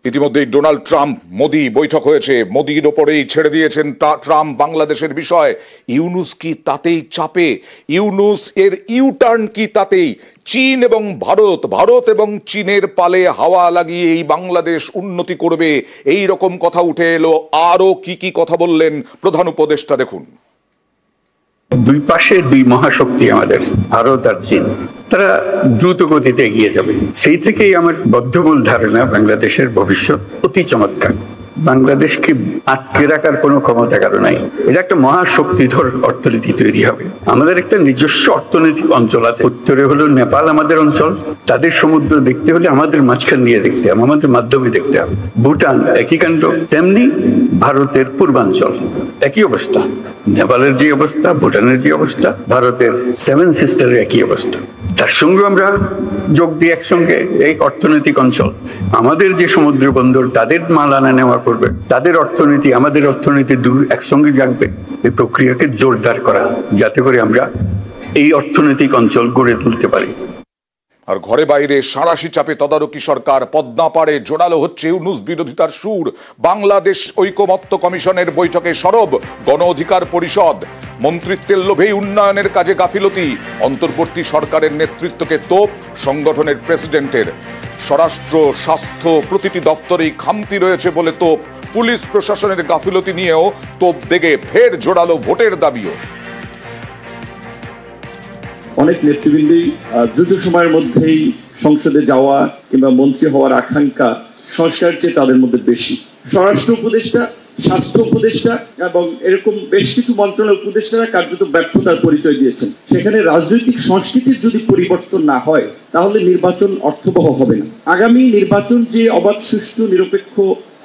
ইতিমধ্যেই Donald Trump Modi বৈঠক হয়েছে, মোদির ওপরেই ছেড়ে দিয়েছেন ট্রাম্প বাংলাদেশের বিষয়। ইউনূস কি তাতেই চাপে? ইউনূস এর ইউটার্ন কি তাতেই? চীন এবং ভারত এবং চীনের পালে হাওয়া লাগিয়ে এই বাংলাদেশ উন্নতি করবে, এই রকম কথা উঠে এলো। আরো কি কথা বললেন প্রধান উপদেষ্টা, দেখুন। দুই পাশে দুই মহাশক্তি আমাদের, ভারত আর চীন, তারা দ্রুত গতিতে এগিয়ে যাবে। সেই থেকেই আমার বদ্ধমূল ধারণা বাংলাদেশের ভবিষ্যৎ অতি চমৎকার। বাংলাদেশকে আটকে রাখার কোনো ক্ষমতা কারো নাই। এটা একটা মহাশক্তিধর অর্থনীতি তৈরি হবে। আমাদের একটা নিজস্ব অর্থনৈতিক অঞ্চল আছে। উত্তরে হলো নেপাল আমাদের অঞ্চল, তাদের সমুদ্র দেখতে হলে আমাদের মাঝখান দিয়ে দেখতে হবে, আমাদের মাধ্যমে দেখতে হবে। ভুটান একই কাণ্ড, তেমনি ভারতের পূর্বাঞ্চল একই অবস্থা। নেপালের যে অবস্থা, ভুটানের যে অবস্থা, ভারতের সেভেন সিস্টারের একই অবস্থা। তার সঙ্গে আমরা যোগ দিই একসঙ্গে এই অর্থনৈতিক অঞ্চল। আমাদের যে সমুদ্র বন্দর, তাদের মাল আনা নেওয়া করবে, তাদের অর্থনীতি আমাদের অর্থনীতি একসঙ্গে জাগবে। এই প্রক্রিয়াকে জোরদার করা, যাতে করে আমরা এই অর্থনৈতিক অঞ্চল গড়ে তুলতে পারি। আর ঘরে বাইরে সাঁড়াশি চাপে তদারকি সরকার। পদ্মা পাড়ে জোরালো হচ্ছে ইউনূস বিরোধিতার সুর। বাংলাদেশ ঐকমত্য কমিশনের বৈঠকে সরব গণ অধিকার পরিষদ। মন্ত্রিত্বের লোভেই উন্নয়নের কাজে গাফিলতি। অন্তর্বর্তী সরকারের নেতৃত্বকে তোপ সংগঠনের প্রেসিডেন্টের। স্বরাষ্ট্র, স্বাস্থ্য প্রতিটি দপ্তরেই খামতি রয়েছে বলে তোপ। পুলিশ প্রশাসনের গাফিলতি নিয়েও তোপ দেগে ফের জোরালো ভোটের দাবিও। অনেক নেতৃবৃন্দই দ্রুত সময়ের মধ্যেই সংসদে যাওয়া কিংবা মন্ত্রী হওয়ার আকাঙ্ক্ষা সংস্কারের চেয়ে তাদের মধ্যে বেশি। স্বরাষ্ট্র উপদেষ্টা, স্বাস্থ্য উপদেষ্টা এবং এরকম বেশ কিছু মন্ত্রণালয়ের উপদেষ্টারা কার্যত ব্যর্থতার পরিচয় দিয়েছেন। সেখানে রাজনৈতিক সংস্কৃতির যদি পরিবর্তন না হয় তাহলে নির্বাচন অর্থবহ হবে না। আগামী নির্বাচন যে অবাধ, সুষ্ঠু, নিরপেক্ষ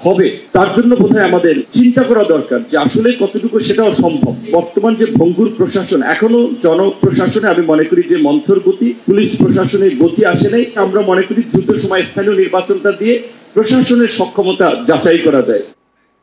হবে তার জন্য বোধহয় আমাদের চিন্তা করা দরকার যে আসলে কতটুকু সেটাও সম্ভব। বর্তমান যে ভঙ্গুর প্রশাসন, এখনো জনপ্রশাসনে আমি মনে করি যে মন্থর গতি, পুলিশ প্রশাসনের গতি আসে নাই। আমরা মনে করি দ্রুত সময় স্থানীয় নির্বাচনটা দিয়ে প্রশাসনের সক্ষমতা যাচাই করা যায়।